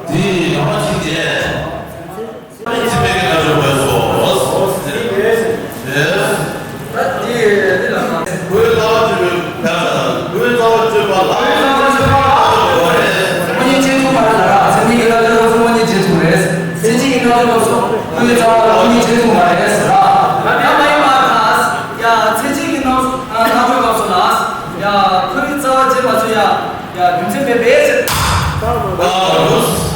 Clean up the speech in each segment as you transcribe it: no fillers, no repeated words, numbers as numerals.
Die Amatinge. 집에 가지고 와서. 왜 나왔지 봐. 부모님 제품 말하다가 선생님이 가지고 부모님 제품을 선생님이 가지고 부모님 제품 말했으라. 야 선생님이 가지고 가서나 야 그리자 제마서야 야 윤세 베베 야 알았어.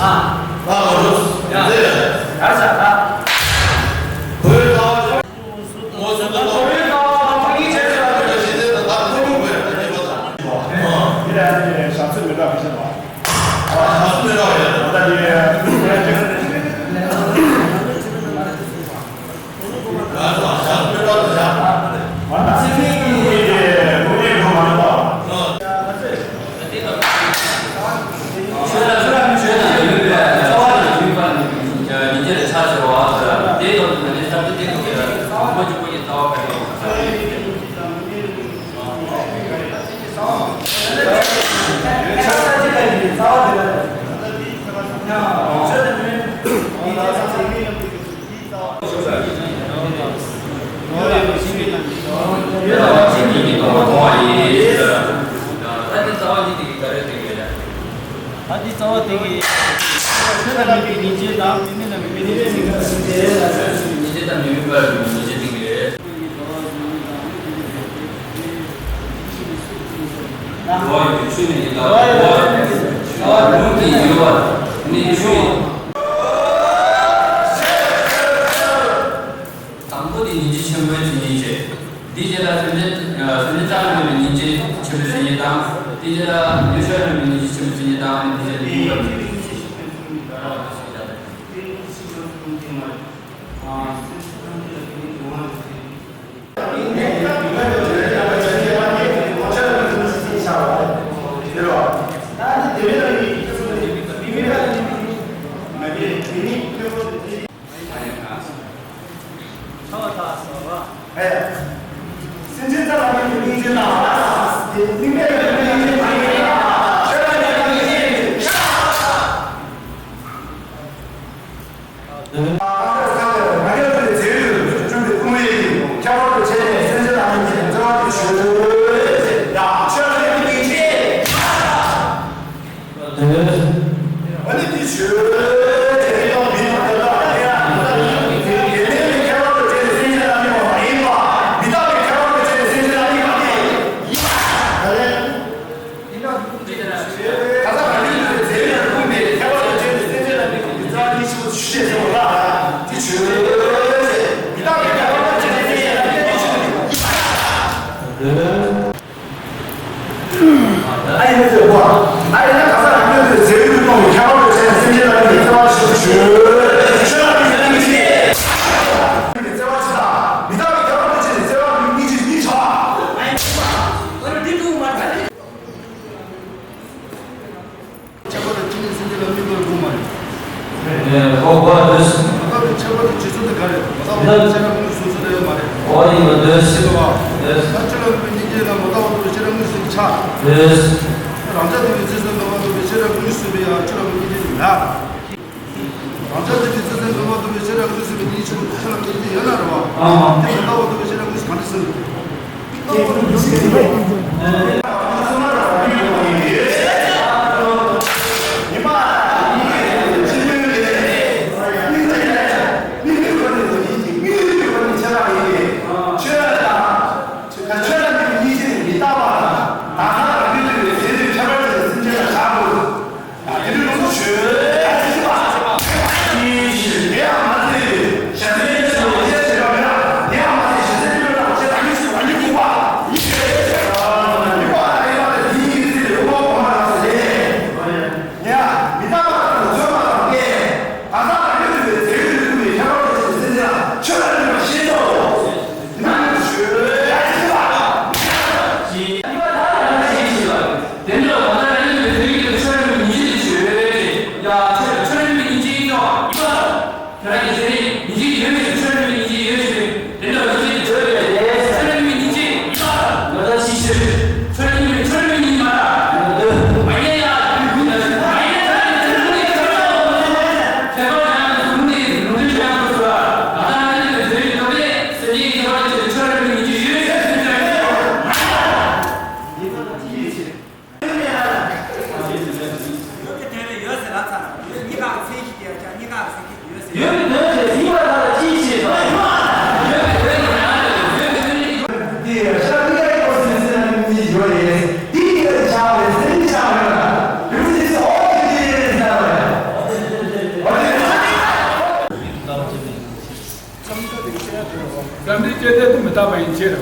제대로 못하면 이제로.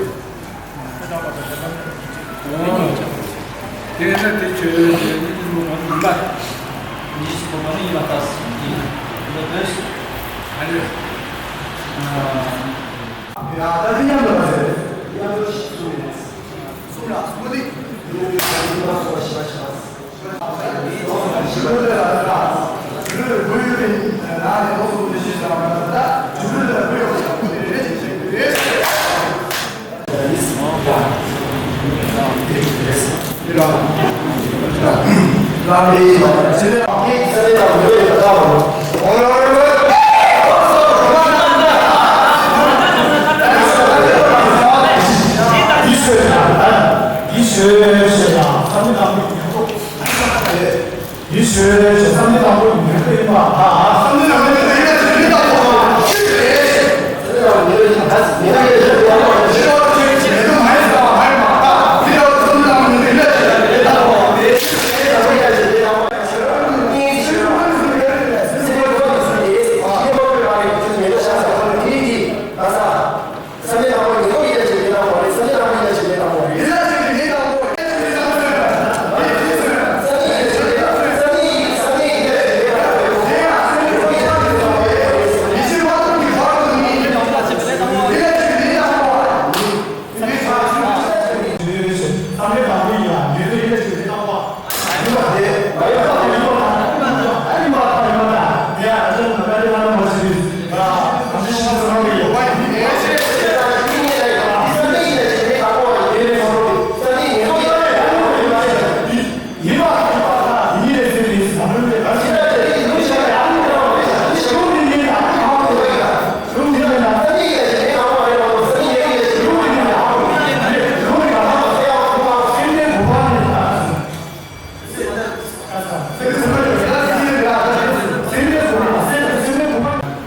얘네들 대체 뭐 맞? 25번은 이 맞았어. 이거 아니. 야, 다른 양도 하세요. 양도 소라, 소리. 그를 보여드린 나의 모습을 시작합니다. 주문을 보여드리고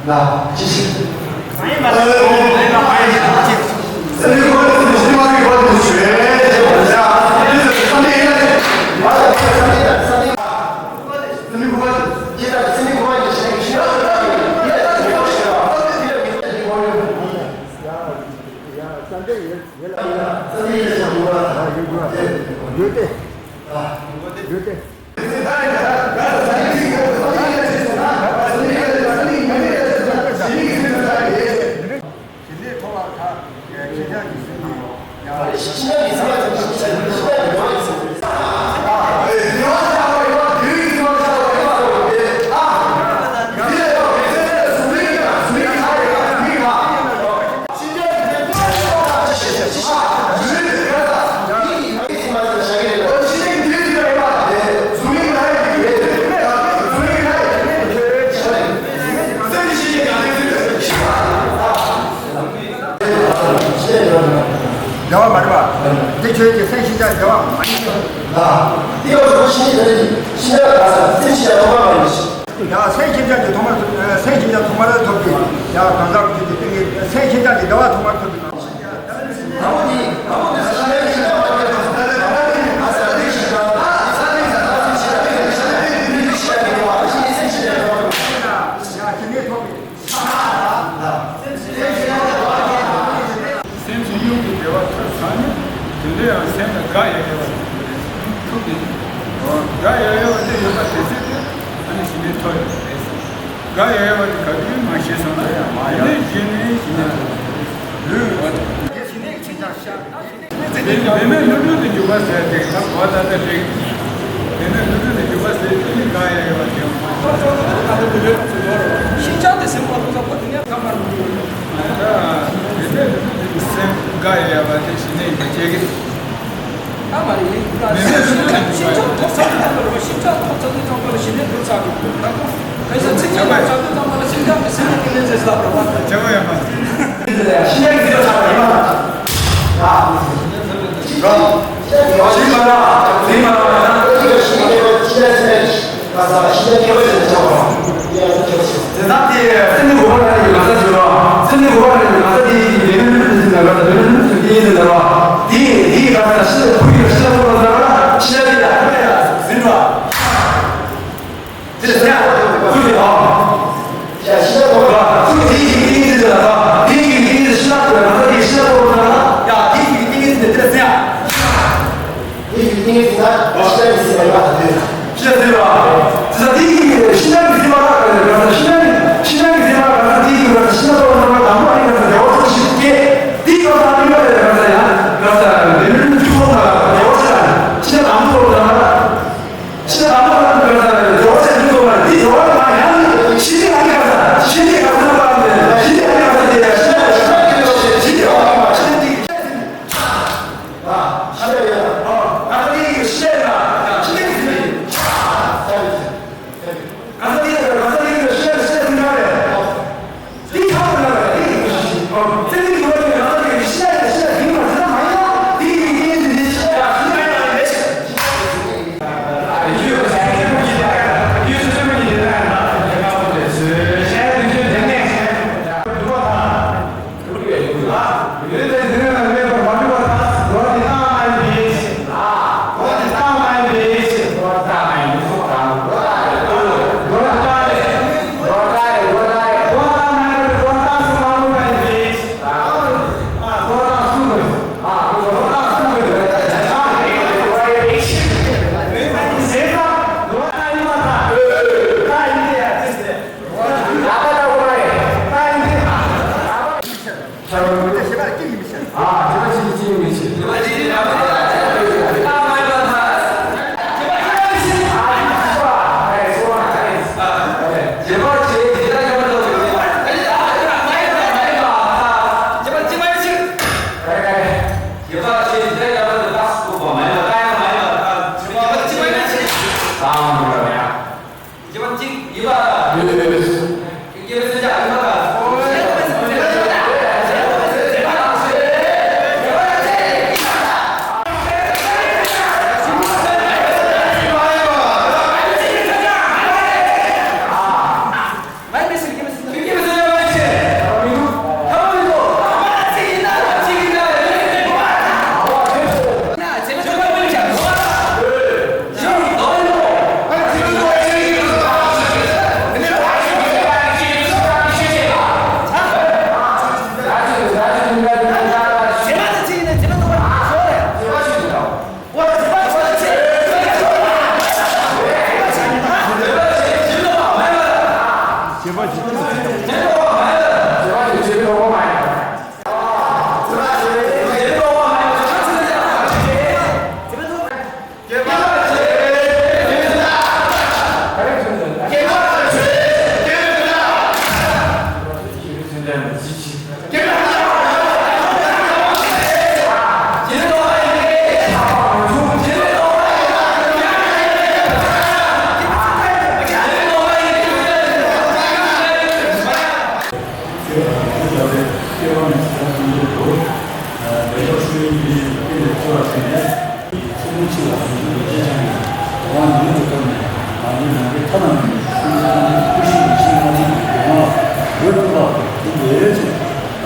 나 지식. 많이 맞았어. 내가 많이 지식. 선생님, 심하게 도와주세요. 자, 선생님, 맞아, 선생님, 대화 말해봐. 내 저에게 생신자 대화 많이 이거 신자가 가서 신자 도망가는 것이. 야, 생신자지 도말, 생신자 도말을 돕기. 야, 감사합니다. 생신자지 너와 도말 돕기. 아버지 신자가 야, 김해 돕기. 샘수 용기 대화 사면 근데야 샘은 가야 해요. 가야 해요. 근데 여기가 됐을 때 아니 신의 토요. 가야 해요. 가기 마시서나. 근데 신의 내는 누구도 죽었어야 돼. 다 보았다 돼. 내는 누구도 죽었어야 돼. 가야 해요. 신자한테 생각하고 그냥 가만 가야 신의 제기 아 말이 신자 독서하는 신자 독서하는 정도로 신의 독서하고 그래서 특정 정도로 신자한테 생각하는 데서 나와 저거야만 신장이 들어가면 얼마나? 그럼 가서 신장 개발을 적어. 나한테 샌드 고발하는 게 맞아 들어. 샌드 고발하는 게 맞아. 내는 나가다 내는 나가. 니 가서 신장 포기를 시작으로 나가. 신장이 나가야 들어. 됐냐? 그래. 자, 신장 고발. 니 나가. 니 신장 고발.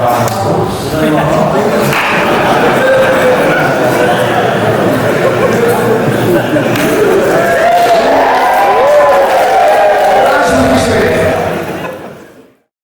아,